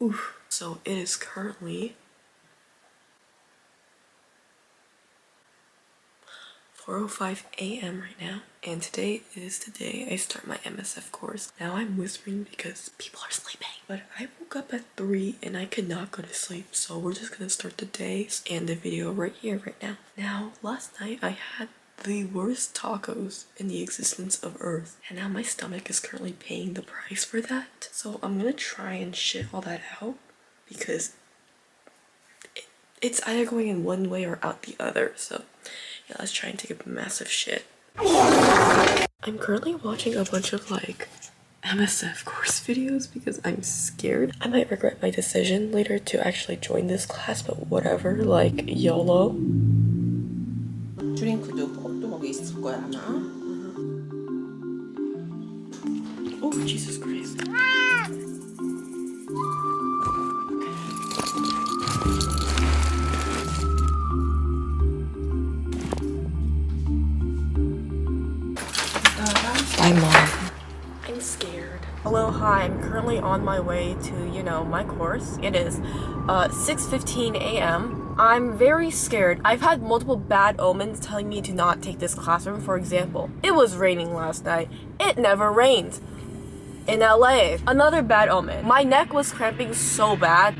Oof. So it is currently 4:05 a.m. right now, and today is the day I start my MSF course. Now I'm whispering because people are sleeping, but I woke up at 3 and I could not go to sleep, so we're just gonna start the day and the video right here, right now. Now, last night I had the worst tacos in the existence of Earth, and now my stomach is currently paying the price for that. So I'm gonna try and shit all that out because it's either going in one way or out the other. So yeah, let's try and take a massive shit. I'm currently watching a bunch of like MSF course videos because I'm scared. I might regret my decision later to actually join this class, but whatever, like YOLO. 드링크도 또 거기 있을 거야 아마. Oh, Jesus Christ. Bye, Mom. I'm scared. Hello, hi. I'm currently on my way to, you know, my course. It is 6:15 a.m. I'm very scared. I've had multiple bad omens telling me to not take this classroom. For example, it was raining last night. It never rains in LA. Another bad omen. My neck was cramping so bad.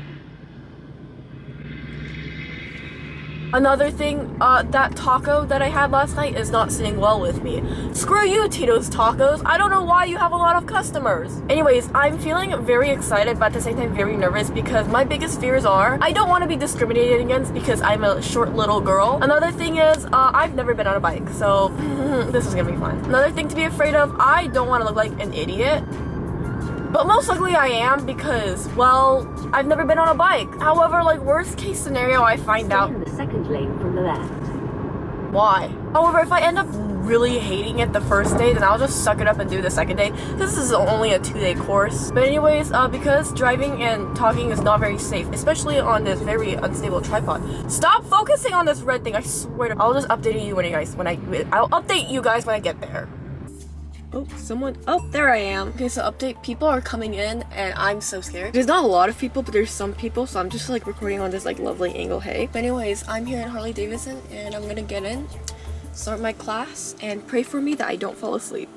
Another thing, that taco that I had last night is not sitting well with me. Screw you, Tito's Tacos. I don't know why you have a lot of customers. Anyways, I'm feeling very excited, but at the same time very nervous because my biggest fears are I don't want to be discriminated against because I'm a short little girl. Another thing is, I've never been on a bike, so this is gonna be fun. Another thing to be afraid of, I don't want to look like an idiot. But most likely I am because, well, I've never been on a bike. However, like, worst case scenario, I find out in the second lane from the left. why. However, if I end up really hating it the first day, then I'll just suck it up and do the second day. This is only a 2-day course. But anyways, because driving and talking is not very safe, especially on this very unstable tripod. Stop focusing on this red thing, I swear to. I'll just update you I'll update you guys when I get there. Oh, there I am. Okay, so update, people are coming in and I'm so scared. There's not a lot of people, but there's some people, so I'm just like recording on this like lovely angle, hey. But anyways, I'm here in Harley-Davidson and I'm gonna get in, start my class, and pray for me that I don't fall asleep.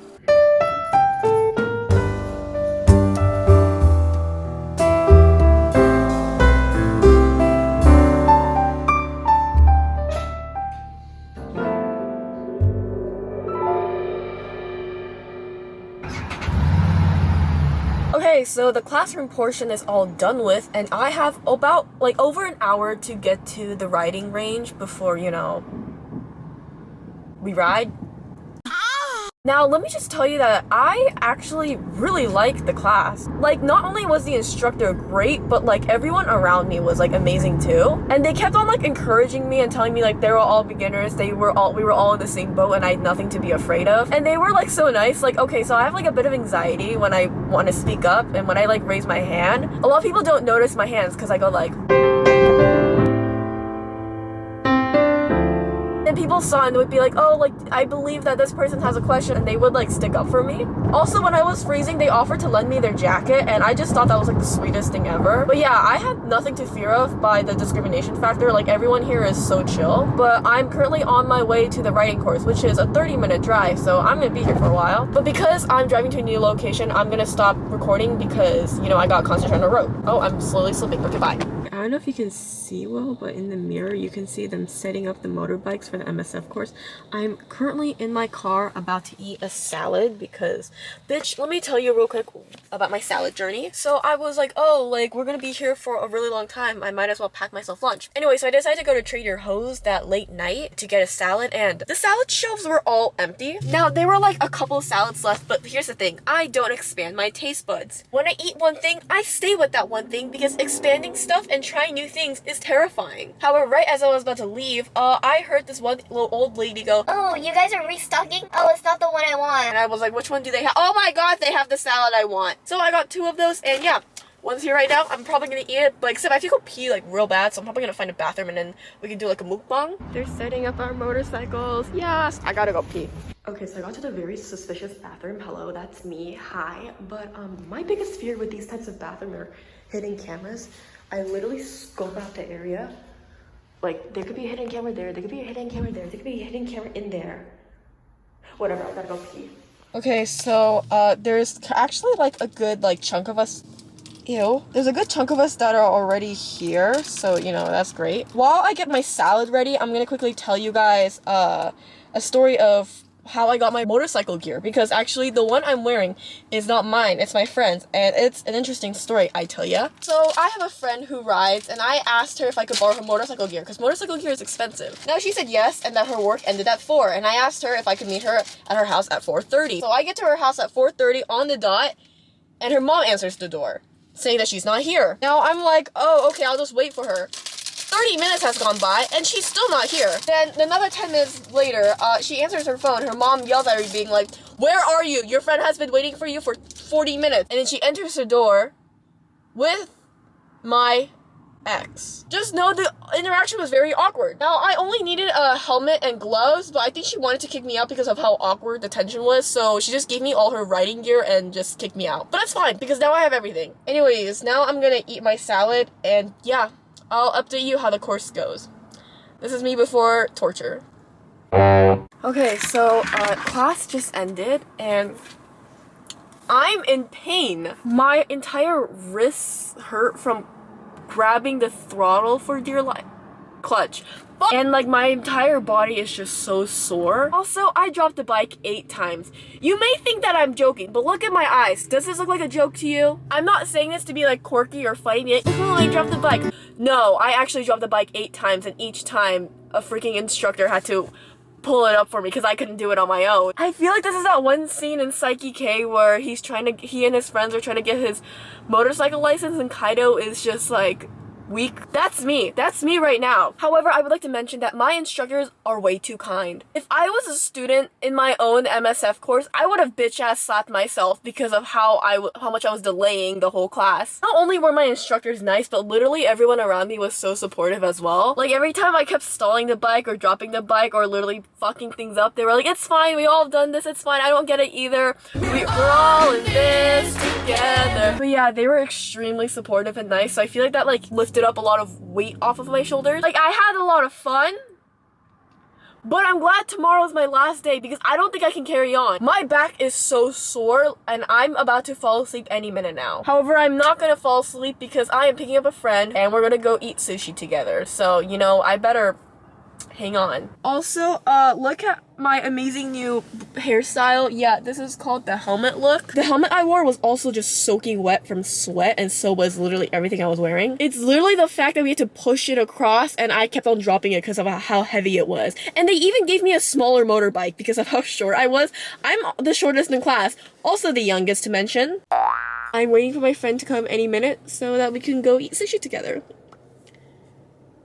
Okay, so the classroom portion is all done with, and I have about like over an hour to get to the riding range before, you know, we ride. Now, let me just tell you that I actually really liked the class. Like, not only was the instructor great, but like everyone around me was like amazing too. And they kept on like encouraging me and telling me like they were all beginners, we were all in the same boat and I had nothing to be afraid of. And they were like so nice. Like, okay, so I have like a bit of anxiety when I want to speak up and when I like raise my hand. A lot of people don't notice my hands because I go like, and people saw and would be like, oh, like, I believe that this person has a question, and they would like stick up for me. Also, when I was freezing, they offered to lend me their jacket, and I just thought that was like the sweetest thing ever. But yeah, I had nothing to fear of by the discrimination factor. Like, everyone here is so chill. But I'm currently on my way to the riding course, which is a 30-minute drive, so I'm gonna be here for a while. But because I'm driving to a new location, I'm gonna stop recording because, you know, I got concentrated on the road. Oh, I'm slowly slipping. Okay, bye. I don't know if you can see well, but in the mirror you can see them setting up the motorbikes for the MSF course. I'm currently in my car about to eat a salad because, bitch, let me tell you real quick about my salad journey. So I was like, oh, like, we're gonna be here for a really long time. I might as well pack myself lunch. Anyway, so I decided to go to Trader Joe's that late night to get a salad, and the salad shelves were all empty. Now, there were like a couple of salads left, but here's the thing. I don't expand my taste buds. When I eat one thing, I stay with that one thing because expanding stuff and trying new things is terrifying. However, right as I was about to leave, I heard this one little old lady go, oh, you guys are restocking? Oh, it's not the one I want. and I was like, which one do they have? Oh my god, they have the salad I want. So I got 2 of those, and yeah, one's here right now. I'm probably gonna eat it, but except I have to go pee like real bad, so I'm probably gonna find a bathroom and then we can do like a mukbang. They're setting up our motorcycles. Yes, I gotta go pee. Okay, so I got to the very suspicious bathroom. Hello, that's me. Hi. But my biggest fear with these types of bathroom are hidden cameras. I literally scope out the area. Like, there could be a hidden camera there, there could be a hidden camera there, there could be a hidden camera in there. Whatever, I gotta go pee. Okay, so there's actually like a good like chunk of us. Ew. There's a good chunk of us that are already here, so you know, that's great. While I get my salad ready, I'm gonna quickly tell you guys a story of how I got my motorcycle gear, because actually the one I'm wearing is not mine, it's my friend's, and it's an interesting story, I tell ya. So I have a friend who rides, and I asked her if I could borrow her motorcycle gear, because motorcycle gear is expensive. Now she said yes, and that her work ended at 4, and I asked her if I could meet her at her house at 4:30. So I get to her house at 4:30 on the dot, and her mom answers the door, saying that she's not here. Now I'm like, oh, okay, I'll just wait for her. 30 minutes has gone by, and she's still not here. Then another 10 minutes later, she answers her phone. Her mom yells at her, being like, where are you? Your friend has been waiting for you for 40 minutes. And then she enters the door with my ex. Just know the interaction was very awkward. Now, I only needed a helmet and gloves, but I think she wanted to kick me out because of how awkward the tension was, so she just gave me all her riding gear and just kicked me out. But that's fine, because now I have everything. Anyways, now I'm gonna eat my salad, and yeah, I'll update you how the course goes. This is me before torture. Okay, so class just ended, and I'm in pain. My entire wrists hurt from grabbing the throttle for dear life. Clutch. And like my entire body is just so sore. Also, I dropped the bike 8 times. You may think that I'm joking, but look at my eyes. Does this look like a joke to you? I'm not saying this to be like quirky or funny. Like, oh, I dropped the bike. No, I actually dropped the bike 8 times, and each time a freaking instructor had to pull it up for me because I couldn't do it on my own. I feel like this is that one scene in Psyche K where he and his friends are trying to get his motorcycle license, and Kaido is just like weak. That's me right now. However, I would like to mention that my instructors are way too kind. If I was a student in my own MSF course, I would have bitch ass slapped myself because of how much I was delaying the whole class. Not only were my instructors nice, but literally everyone around me was so supportive as well. Like every time I kept stalling the bike or dropping the bike or literally fucking things up, they were like, it's fine, we all have done this, it's fine, I don't get it either. We're all in this together. But yeah, they were extremely supportive and nice, so I feel like that like lifted up a lot of weight off of my shoulders. Like I had a lot of fun, but I'm glad tomorrow's my last day because I don't think I can carry on. My back is so sore and I'm about to fall asleep any minute now. However, I'm not gonna fall asleep because I am picking up a friend and we're gonna go eat sushi together. So, you know, I better hang on. Also, look at my amazing new hairstyle. Yeah, this is called the helmet look. The helmet I wore was also just soaking wet from sweat, and so was literally everything I was wearing. It's literally the fact that we had to push it across, and I kept on dropping it because of how heavy it was. And they even gave me a smaller motorbike because of how short I was. I'm the shortest in class, also the youngest to mention. I'm waiting for my friend to come any minute so that we can go eat sushi together.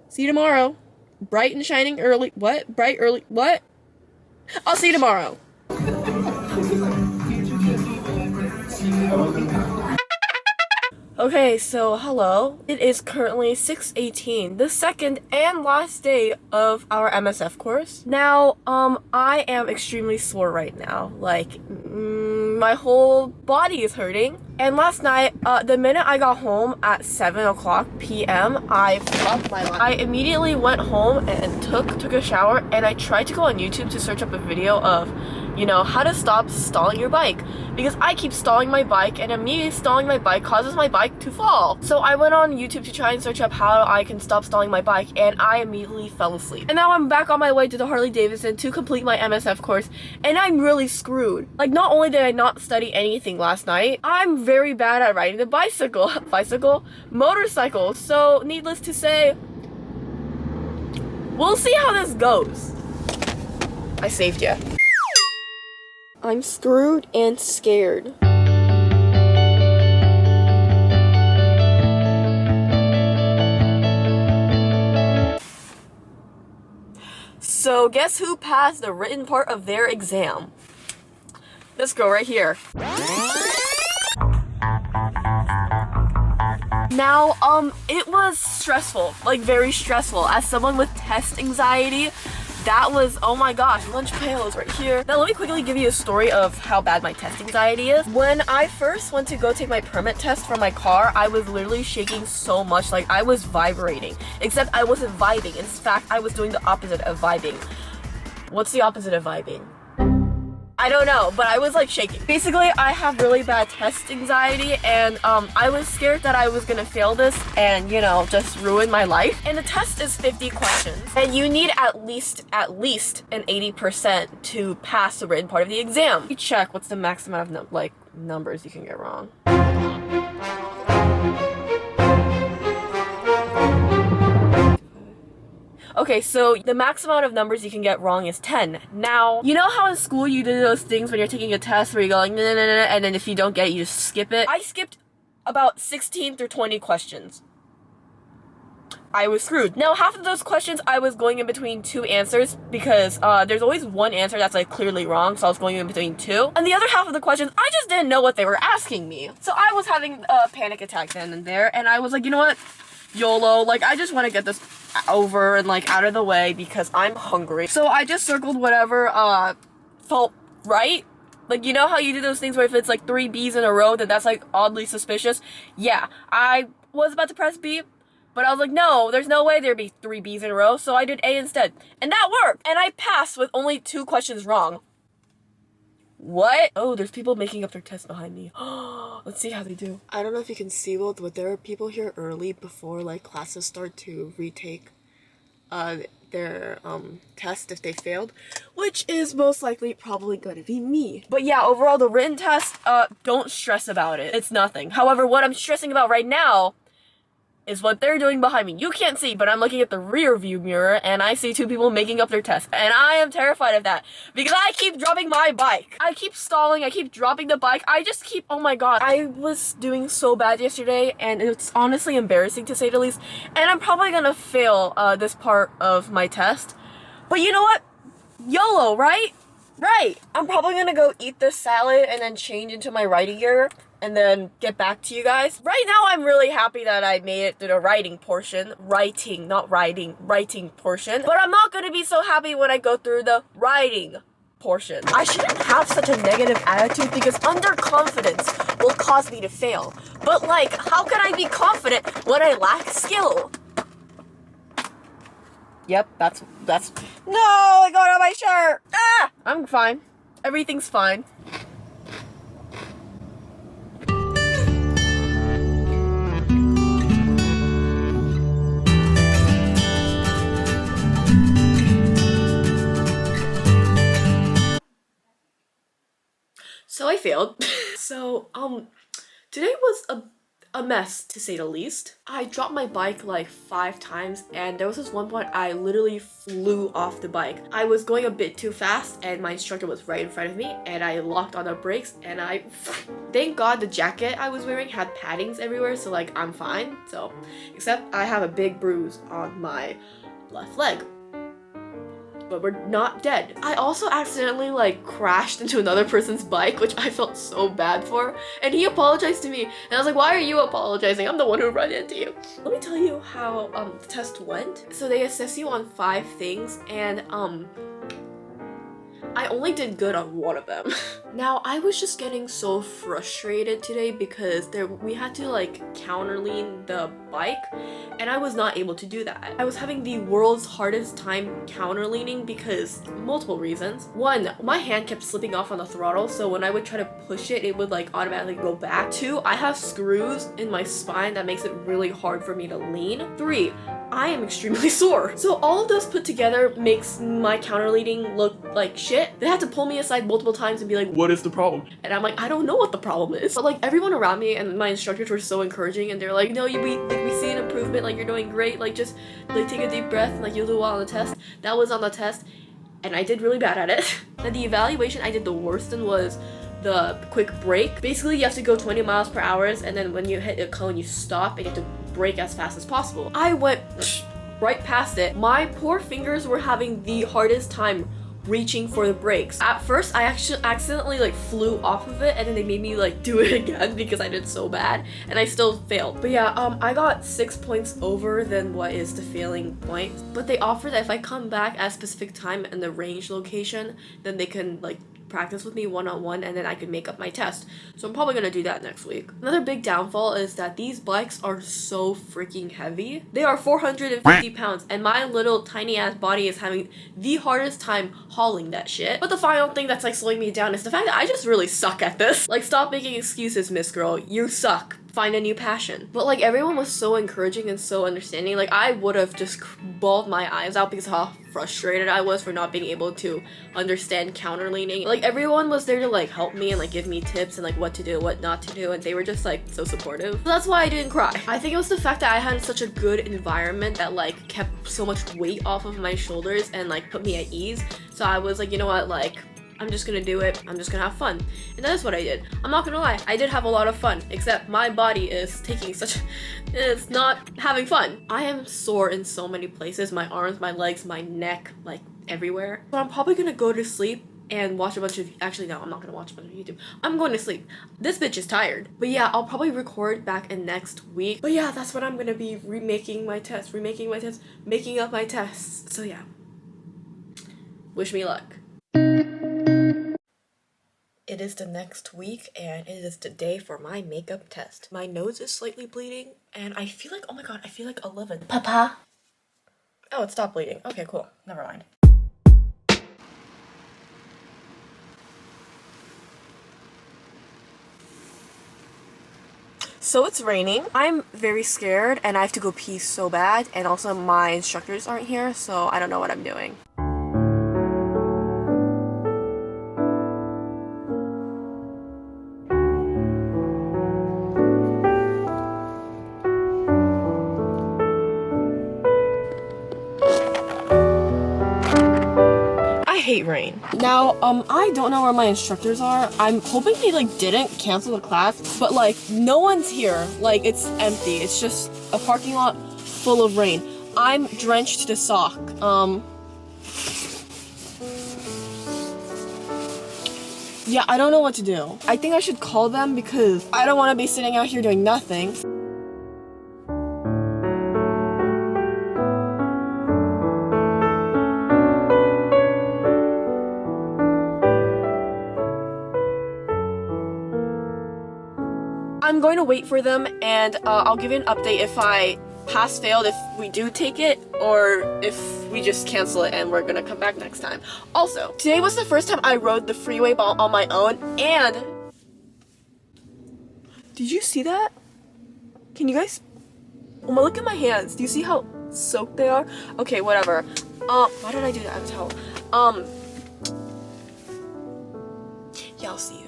See you tomorrow. Bright and shining early. What? Bright early. What? I'll see you tomorrow. Okay, so hello. It is currently 6:18, the second and last day of our MSF course. Now, I am extremely sore right now. Like, my whole body is hurting. And last night, the minute I got home at 7:00 p.m., I fucked my life. I immediately went home and took a shower, and I tried to go on YouTube to search up a video of, you know, how to stop stalling your bike. Because I keep stalling my bike, and immediately stalling my bike causes my bike to fall. So I went on YouTube to try and search up how I can stop stalling my bike, and I immediately fell asleep. And now I'm back on my way to the Harley-Davidson to complete my MSF course, and I'm really screwed. Like, not only did I not study anything last night, I'm very bad at riding the motorcycle. So needless to say, we'll see how this goes. I saved ya. I'm screwed and scared. So guess who passed the written part of their exam? This girl right here. Now, it was stressful, like very stressful. As someone with test anxiety, that was, oh my gosh, lunch pail is right here. Now let me quickly give you a story of how bad my test anxiety is. When I first went to go take my permit test for my car, I was literally shaking so much, like I was vibrating. Except I wasn't vibing. In fact, I was doing the opposite of vibing. What's the opposite of vibing? I don't know, but I was like shaking. Basically, I have really bad test anxiety, and I was scared that I was gonna fail this and, you know, just ruin my life. And the test is 50 questions, and you need at least an 80% to pass the written part of the exam. You check what's the max amount of numbers you can get wrong. Okay, so the max amount of numbers you can get wrong is 10. Now, you know how in school you do those things when you're taking a test where you go like, nah, nah, nah, nah, and then if you don't get it, you just skip it? I skipped about 16 through 20 questions. I was screwed. Now, half of those questions I was going in between two answers because there's always one answer that's like clearly wrong, so I was going in between two. And the other half of the questions, I just didn't know what they were asking me. So I was having a panic attack then and there, and I was like, you know what? YOLO, like I just want to get this over and like out of the way because I'm hungry. So I just circled whatever felt right. Like, you know how you do those things where if it's like 3 B's in a row, then that's like oddly suspicious? Yeah, I was about to press B, but I was like, no, there's no way there'd be 3 B's in a row, so I did A instead. And that worked! And I passed with only 2 questions wrong. What? Oh, there's people making up their tests behind me. Let's see how they do. I don't know if you can see well, but there are people here early before like classes start to retake their test if they failed, which is most likely probably gonna be me. But yeah, overall the written test, don't stress about it. It's nothing. However, what I'm stressing about right now is what they're doing behind me. You can't see, but I'm looking at the rear view mirror and I see 2 people making up their test. And I am terrified of that because I keep dropping my bike. I keep stalling, I keep dropping the bike. I just keep, oh my god. I was doing so bad yesterday and it's honestly embarrassing to say the least. And I'm probably gonna fail this part of my test. But you know what? YOLO, right? Right. I'm probably gonna go eat this salad and then change into my writing gear and then get back to you guys. Right now, I'm really happy that I made it through the writing portion. Writing, not riding, writing portion. But I'm not gonna be so happy when I go through the writing portion. I shouldn't have such a negative attitude because underconfidence will cause me to fail. But like, how can I be confident when I lack skill? Yep, that's, no, I got on my shirt! Ah! I'm fine. Everything's fine. So I failed. So, today was a mess, to say the least. I dropped my bike like 5 times, and there was this one point I literally flew off the bike. I was going a bit too fast, and my instructor was right in front of me, and I locked on the brakes, and thank God the jacket I was wearing had paddings everywhere, so like, I'm fine. So, except I have a big bruise on my left leg. But we're not dead. I also accidentally like crashed into another person's bike, which I felt so bad for, and he apologized to me, and I was like, why are you apologizing? I'm the one who ran into you. Let me tell you how the test went. So they assess you on 5 things, and I only did good on 1 of them. Now, I was just getting so frustrated today because we had to like counterlean the bike, and I was not able to do that. I was having the world's hardest time counterleaning because multiple reasons. 1, my hand kept slipping off on the throttle, so when I would try to push it, it would like automatically go back. 2, I have screws in my spine that makes it really hard for me to lean. 3, I am extremely sore. So all of those put together makes my counterleaning look like shit. They had to pull me aside multiple times and be like, what is the problem? And I'm like, I don't know what the problem is. But like everyone around me and my instructors were so encouraging, and they're like, no, we see an improvement, like you're doing great, like just like take a deep breath and like you'll do well on the test. That was on the test, and I did really bad at it. And the evaluation I did the worst in was the quick brake. Basically, you have to go 20 miles per hour, and then when you hit a cone, you stop and you have to brake as fast as possible. I went right past it. My poor fingers were having the hardest time reaching for the brakes. At first, I actually accidentally like flew off of it, and then they made me like do it again because I did so bad, and I still failed. But yeah, I got 6 points over than what is the failing point. But they offer that if I come back at a specific time in the range location, then they can like practice with me one-on-one, and then I can make up my test. So I'm probably gonna do that next week. Another big downfall is that these bikes are so freaking heavy. They are 450 pounds, and my little tiny ass body is having the hardest time hauling that shit. But the final thing that's like slowing me down is the fact that I just really suck at this. Like, stop making excuses, Miss Girl. You suck. Find a new passion. But like, everyone was so encouraging and so understanding. Like, I would have just bawled my eyes out because of how frustrated I was for not being able to understand counterleaning. Like, everyone was there to like help me and like give me tips and like what to do, what not to do, and they were just like so supportive. So that's why I didn't cry. I think it was the fact that I had such a good environment that like kept so much weight off of my shoulders and like put me at ease. So I was like, you know what, like, I'm just gonna do it. I'm just gonna have fun. And that is what I did. I'm not gonna lie. I did have a lot of fun, except my body is taking such... it's not having fun. I am sore in so many places. My arms, my legs, my neck, like everywhere. So I'm probably gonna go to sleep and watch a bunch of... Actually, no, I'm not gonna watch a bunch of YouTube. I'm going to sleep. This bitch is tired. But yeah, I'll probably record back in next week. But yeah, that's when I'm gonna be remaking my test, making up my tests. So yeah. Wish me luck. It is the next week, and it is the day for my makeup test. My nose is slightly bleeding, and I feel like, oh my god, I feel like 11. Papa? Oh, it stopped bleeding. Okay, cool. Never mind. So it's raining. I'm very scared, and I have to go pee so bad, and also my instructors aren't here, so I don't know what I'm doing. I hate rain. Now, I don't know where my instructors are. I'm hoping they like didn't cancel the class, but like no one's here. Like, it's empty. It's just a parking lot full of rain. I'm drenched to the sock. Yeah, I don't know what to do. I think I should call them because I don't want to be sitting out here doing nothing. I'm going to wait for them, and I'll give you an update if I pass, failed, if we do take it, or if we just cancel it and we're gonna come back next time. Also, today was the first time I rode the freeway on my own, and... Did you see that? Can you guys... Oh my, look at my hands. Do you see how soaked they are? Okay, whatever. Why did I do that? I have a towel. Yeah, I'll see you.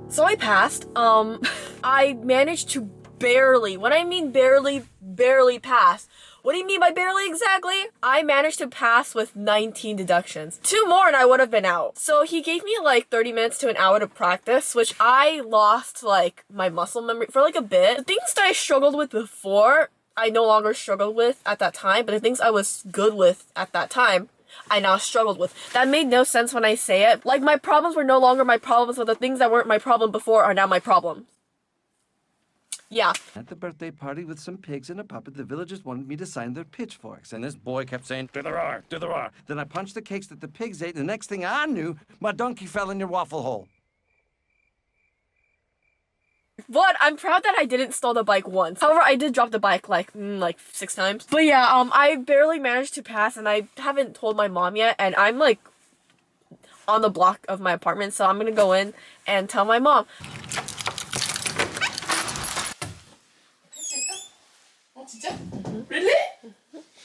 So I passed. I managed to barely, when I mean barely pass. What do you mean by barely exactly? I managed to pass with 19 deductions. 2 more and I would have been out. So he gave me like 30 minutes to an hour to practice, which I lost like my muscle memory for like a bit. The things that I struggled with before, I no longer struggled with at that time, but the things I was good with at that time, I now struggled with. That made no sense when I say it. Like, my problems were no longer my problems, but the things that weren't my problem before are now my problem. Yeah. At the birthday party with some pigs and a puppet, the villagers wanted me to sign their pitchforks, and this boy kept saying, "Do the roar, do the roar." Then I punched the cakes that the pigs ate, and the next thing I knew, my donkey fell in your waffle hole. But I'm proud that I didn't stall the bike once. However, I did drop the bike like 6 times. But yeah, I barely managed to pass, and I haven't told my mom yet, and I'm like on the block of my apartment, so I'm gonna go in and tell my mom. 진짜? Really?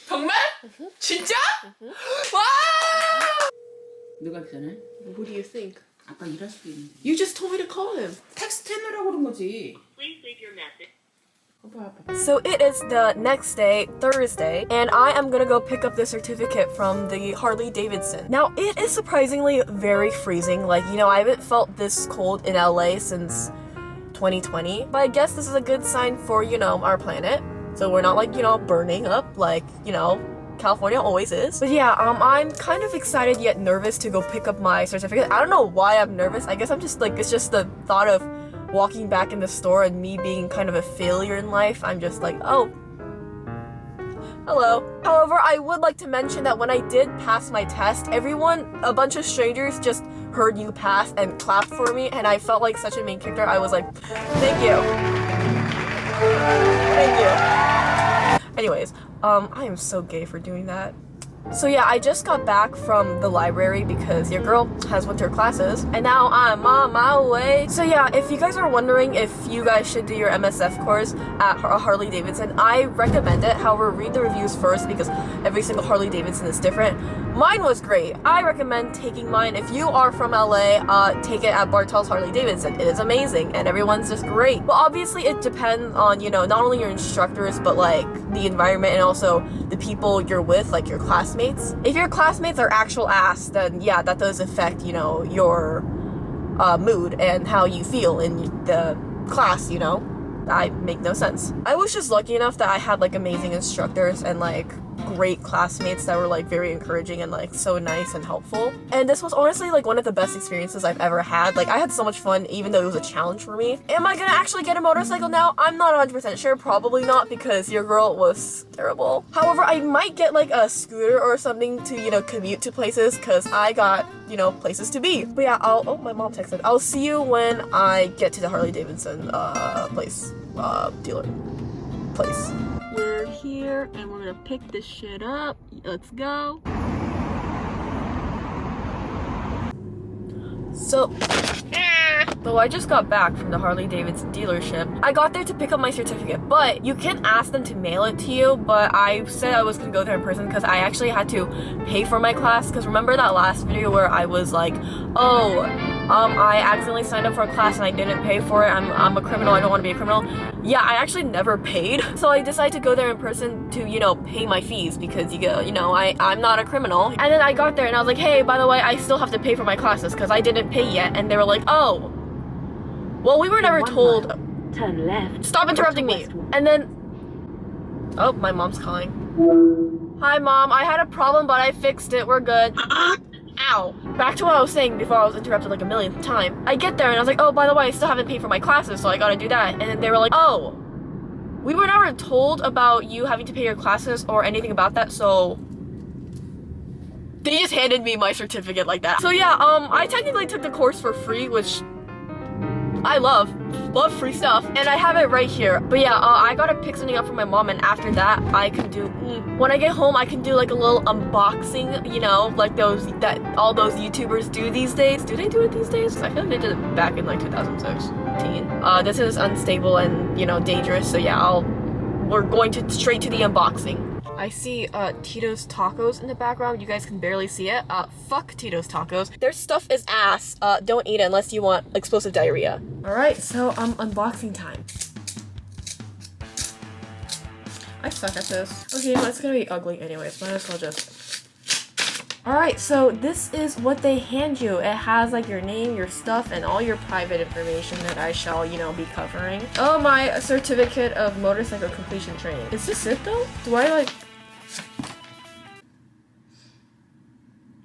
정말? 진짜? 와! 누가 전해? Who do you think? 아빠 일할 수도 있는데. You just told me to call him. 텍스트 해놓으라고 그런 거지. Please leave your message. So it is the next day, Thursday, and I am gonna go pick up the certificate from the Harley-Davidson. Now, it is surprisingly very freezing. Like, you know, I haven't felt this cold in LA since 2020. But I guess this is a good sign for, you know, our planet. so we're not like, you know, burning up like, you know, California always is. But yeah, I'm kind of excited yet nervous to go pick up my certificate. I don't know why I'm nervous. I guess I'm just like, it's just the thought of walking back in the store and me being kind of a failure in life. I'm just like, oh, hello. However, I would like to mention that when I did pass my test, a bunch of strangers just heard you pass and clapped for me, and I felt like such a main character. I was like, thank you. Thank you. Anyways, I am so gay for doing that. So yeah, I just got back from the library because your girl has winter classes, and now I'm on my way. So yeah, if you guys are wondering if you guys should do your MSF course at Harley-Davidson, I recommend it. However, read the reviews first because every single Harley-Davidson is different. Mine was great. I recommend taking mine. If you are from LA, take it at Bartell's Harley-Davidson. It is amazing and everyone's just great. But obviously it depends on, you know, not only your instructors, but like the environment and also the people you're with, like your classmates. If your classmates are actual ass, then yeah, that does affect, you know, your mood and how you feel in the class, you know? I make no sense. I was just lucky enough that I had like amazing instructors and like great classmates that were like very encouraging and like so nice and helpful. And this was honestly like one of the best experiences I've ever had. Like I had so much fun even though it was a challenge for me. Am I gonna actually get a motorcycle now? I'm not 100% sure. Probably not because your girl was terrible. However, I might get like a scooter or something to, you know, commute to places because I got, you know, places to be. But yeah, oh, my mom texted. I'll see you when I get to the Harley-Davidson dealer place. We're here and we're gonna pick this shit up. Let's go. So I just got back from the Harley-Davidson dealership. I got there to pick up my certificate, but you can ask them to mail it to you, but I said I was gonna go there in person because I actually had to pay for my class. Because remember that last video where I was like, oh, I accidentally signed up for a class and I didn't pay for it. I'm a criminal, I don't want to be a criminal. Yeah, I actually never paid. So I decided to go there in person to, you know, pay my fees because, you know, I'm not a criminal. And then I got there and I was like, hey, by the way, I still have to pay for my classes because I didn't pay yet. And they were like, oh, well, we were never told. Turn left. Stop interrupting me. And then, oh, my mom's calling. Hi, Mom. I had a problem, but I fixed it. We're good. Ow. Back to what I was saying before I was interrupted like a millionth time. I get there and I was like, oh, by the way, I still haven't paid for my classes, so I gotta do that. And then they were like, oh, we were never told about you having to pay your classes or anything about that, so they just handed me my certificate like that. So yeah, I technically took the course for free, which I love free stuff, and I have it right here. But yeah, I gotta pick something up for my mom, and after that I can do when I get home I can do like a little unboxing, you know, like all those YouTubers do these days. Do they do it these days? I feel like they did it back in like 2016. This is unstable and, you know, dangerous, so yeah, we're going straight to the unboxing. I see Tito's Tacos in the background. You guys can barely see it. Fuck Tito's Tacos. Their stuff is ass. Don't eat it unless you want explosive diarrhea. Alright, so unboxing time. I suck at this. Okay, no, it's gonna be ugly anyways. Might as well just... Alright, so this is what they hand you. It has like your name, your stuff, and all your private information that I shall, you know, be covering. Oh, my certificate of motorcycle completion training. Is this it though? Do I like...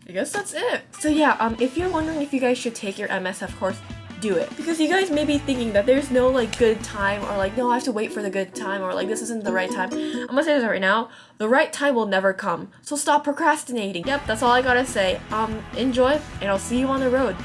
I guess that's it. So yeah, if you're wondering if you guys should take your MSF course, do it. Because you guys may be thinking that there's no like good time, or like, no, I have to wait for the good time, or like this isn't the right time. I'm gonna say this right now, the right time will never come. So stop procrastinating. Yep, that's all I gotta say. Enjoy, and I'll see you on the road.